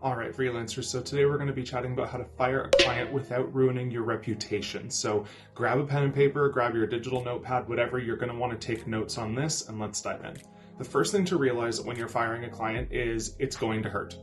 All right, freelancers, so today we're going to be chatting about how to fire a client without ruining your reputation. So grab a pen and paper, grab your digital notepad, whatever, you're going to want to take notes on this, and let's dive in. The first thing to realize when you're firing a client is it's going to hurt.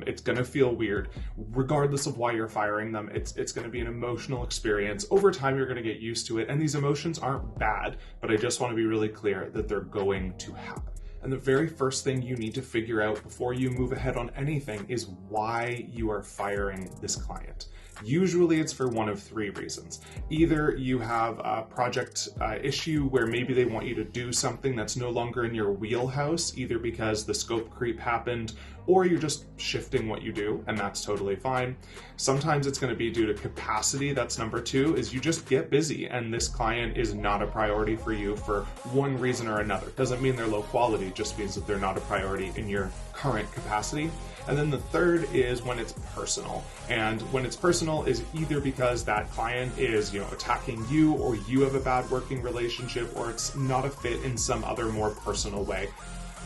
It's going to feel weird. Regardless of why you're firing them, it's going to be an emotional experience. Over time, you're going to get used to it, and these emotions aren't bad, but I just want to be really clear that they're going to happen. And the very first thing you need to figure out before you move ahead on anything is why you are firing this client. Usually it's for one of three reasons. Either you have a project issue where maybe they want you to do something that's no longer in your wheelhouse, either because the scope creep happened or you're just shifting what you do, and that's totally fine. Sometimes it's going to be due to capacity. That's number two, is you just get busy and this client is not a priority for you for one reason or another. Doesn't mean they're low quality, just means that they're not a priority in your current capacity. And then the third is when it's personal. And when it's personal is either because that client is, attacking you, or you have a bad working relationship, or it's not a fit in some other more personal way.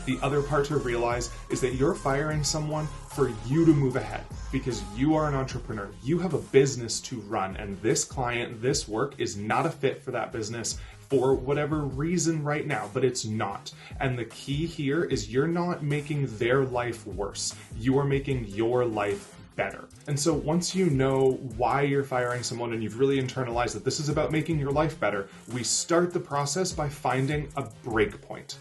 The other part to realize is that you're firing someone for you to move ahead because you are an entrepreneur. You have a business to run, and this client, this work is not a fit for that business for whatever reason right now, but it's not. And the key here is you're not making their life worse. You are making your life better. And so once you know why you're firing someone and you've really internalized that this is about making your life better, we start the process by finding a breakpoint.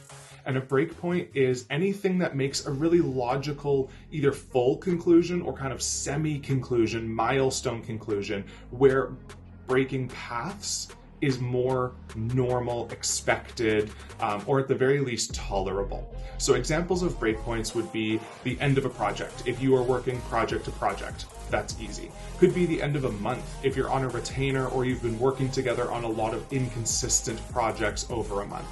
And a breakpoint is anything that makes a really logical, either full conclusion or kind of semi-conclusion, milestone conclusion, where breaking paths is more normal, expected, or at the very least tolerable. So examples of breakpoints would be the end of a project. If you are working project to project, that's easy. Could be the end of a month if you're on a retainer or you've been working together on a lot of inconsistent projects over a month.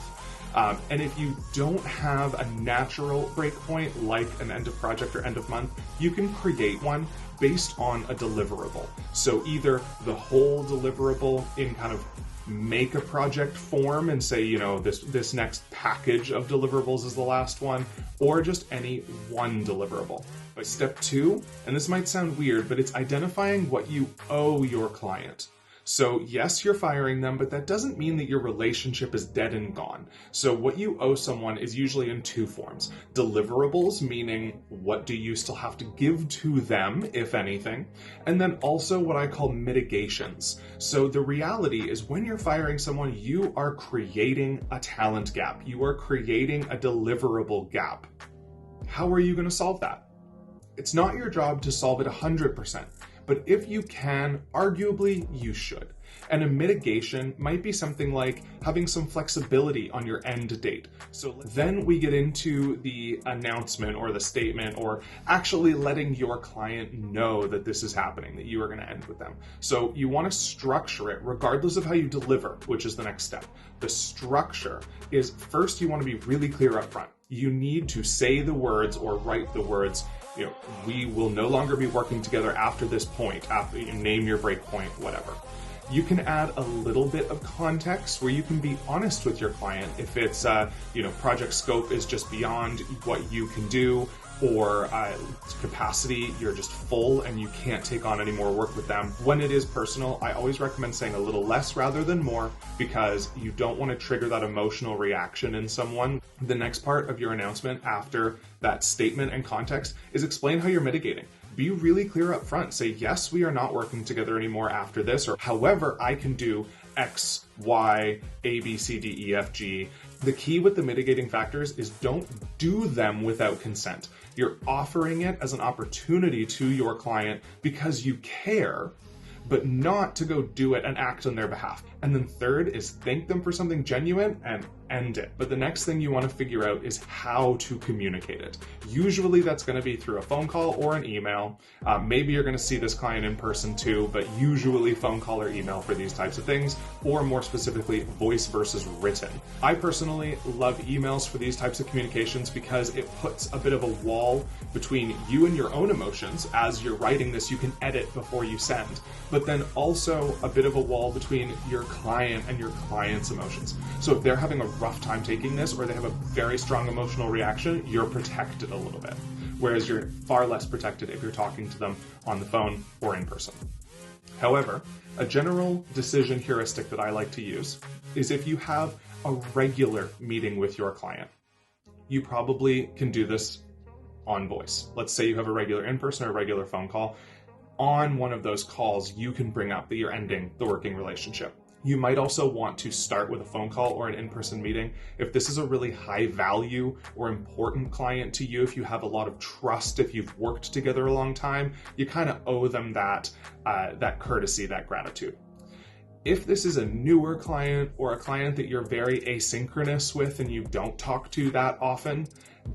And if you don't have a natural breakpoint like an end of project or end of month, you can create one based on a deliverable. So either the whole deliverable in kind of make a project form and say, this next package of deliverables is the last one, or just any one deliverable. But step two, and this might sound weird, but it's identifying what you owe your client. So yes, you're firing them, but that doesn't mean that your relationship is dead and gone. So what you owe someone is usually in two forms. Deliverables, meaning what do you still have to give to them, if anything, and then also what I call mitigations. So the reality is when you're firing someone, you are creating a talent gap. You are creating a deliverable gap. How are you going to solve that? It's not your job to solve it 100%. But if you can, arguably you should. And a mitigation might be something like having some flexibility on your end date. So then we get into the announcement or the statement or actually letting your client know that this is happening, that you are going to end with them. So you want to structure it regardless of how you deliver, which is the next step. The structure is first you want to be really clear up front. You need to say the words or write the words, we will no longer be working together after this point, after you name your breakpoint, whatever. You can add a little bit of context where you can be honest with your client. If it's, project scope is just beyond what you can do, or capacity, you're just full and you can't take on any more work with them. When it is personal, I always recommend saying a little less rather than more because you don't want to trigger that emotional reaction in someone. The next part of your announcement after that statement and context is explain how you're mitigating. Be really clear up front. Say, yes, we are not working together anymore after this, or however I can do X, Y, A, B, C, D, E, F, G. The key with the mitigating factors is don't do them without consent. You're offering it as an opportunity to your client because you care, but not to go do it and act on their behalf. And then third is thank them for something genuine and end it. But the next thing you want to figure out is how to communicate it. Usually that's going to be through a phone call or an email. Maybe you're going to see this client in person too, but usually phone call or email for these types of things, or more specifically, voice versus written. I personally love emails for these types of communications because it puts a bit of a wall between you and your own emotions. As you're writing this, you can edit before you send, but then also a bit of a wall between your client and your client's emotions. So if they're having a rough time taking this or they have a very strong emotional reaction, you're protected a little bit. whereas you're far less protected if you're talking to them on the phone or in person. However, a general decision heuristic that I like to use is if you have a regular meeting with your client, you probably can do this on voice. Let's say you have a regular in-person or a regular phone call. On one of those calls, you can bring up that you're ending the working relationship. You might also want to start with a phone call or an in-person meeting. If this is a really high value or important client to you, if you have a lot of trust, if you've worked together a long time, you kind of owe them that courtesy, that gratitude. If this is a newer client or a client that you're very asynchronous with and you don't talk to that often,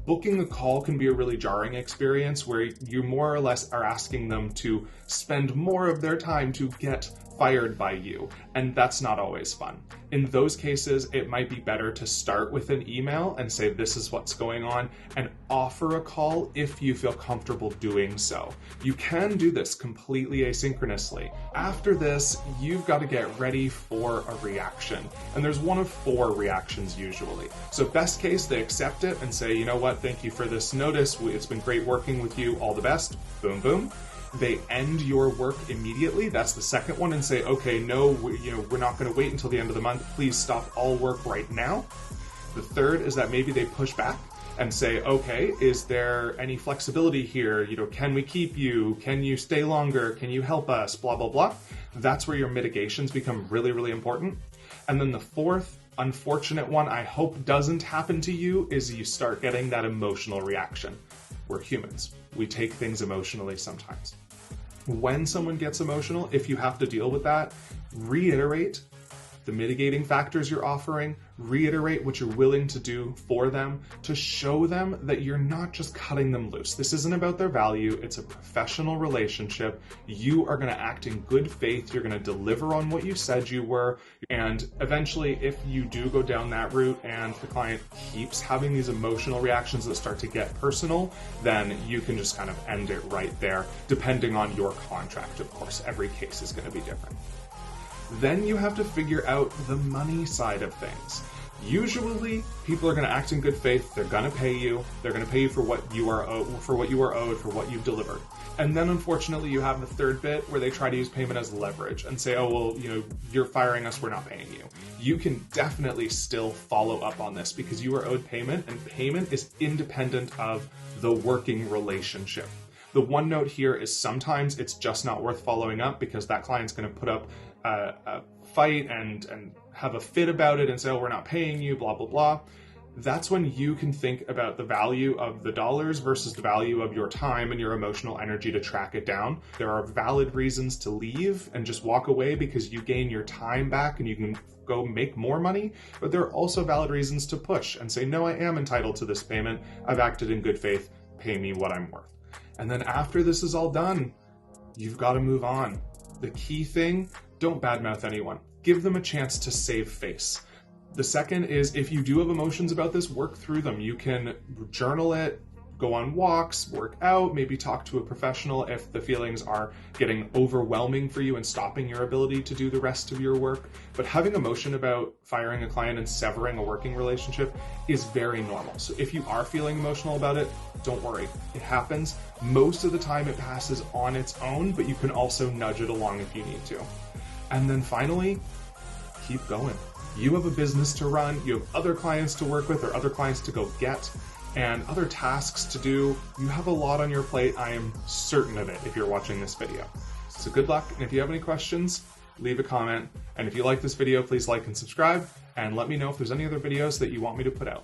booking a call can be a really jarring experience where you more or less are asking them to spend more of their time to get fired by you, and that's not always fun. In those cases, it might be better to start with an email and say, this is what's going on, and offer a call if you feel comfortable doing so. You can do this completely asynchronously. After this, you've got to get ready for a reaction, and there's one of 4 reactions usually. So best case, they accept it and say, you know what, thank you for this notice, it's been great working with you, all the best, boom, boom. They end your work immediately. That's the second one, and say, okay, no, we're not going to wait until the end of the month. Please stop all work right now. The third is that maybe they push back and say, okay, is there any flexibility here? Can we keep you? Can you stay longer? Can you help us? Blah, blah, blah. That's where your mitigations become really, really important. And then the fourth unfortunate one, I hope doesn't happen to you, is you start getting that emotional reaction. We're humans. We take things emotionally sometimes. When someone gets emotional, if you have to deal with that, reiterate the mitigating factors you're offering, reiterate what you're willing to do for them to show them that you're not just cutting them loose. This isn't about their value. It's a professional relationship. You are going to act in good faith. You're going to deliver on what you said you were. And eventually, if you do go down that route and the client keeps having these emotional reactions that start to get personal, then you can just kind of end it right there, depending on your contract, of course. Every case is going to be different. Then you have to figure out the money side of things. Usually, people are going to act in good faith. They're going to pay you. They're going to pay you for what you are owed, for what you've delivered. And then, unfortunately, you have the third bit where they try to use payment as leverage and say, "Oh, well, you're firing us. We're not paying you." You can definitely still follow up on this because you are owed payment, and payment is independent of the working relationship. The one note here is sometimes it's just not worth following up because that client's going to put up a fight and have a fit about it and say, oh, we're not paying you, blah, blah, blah. That's when you can think about the value of the dollars versus the value of your time and your emotional energy to track it down. There are valid reasons to leave and just walk away because you gain your time back and you can go make more money, but there are also valid reasons to push and say, no, I am entitled to this payment. I've acted in good faith. Pay me what I'm worth. And then after this is all done, you've got to move on. The key thing, don't badmouth anyone. Give them a chance to save face. The second is, if you do have emotions about this, work through them. You can journal it, go on walks, work out, maybe talk to a professional if the feelings are getting overwhelming for you and stopping your ability to do the rest of your work. But having emotion about firing a client and severing a working relationship is very normal. So if you are feeling emotional about it, don't worry. It happens. Most of the time it passes on its own, but you can also nudge it along if you need to. And then finally, keep going. You have a business to run, you have other clients to work with or other clients to go get, and other tasks to do. You have a lot on your plate. I am certain of it if you're watching this video. So good luck, and if you have any questions, leave a comment. And if you like this video, please like and subscribe, and let me know if there's any other videos that you want me to put out.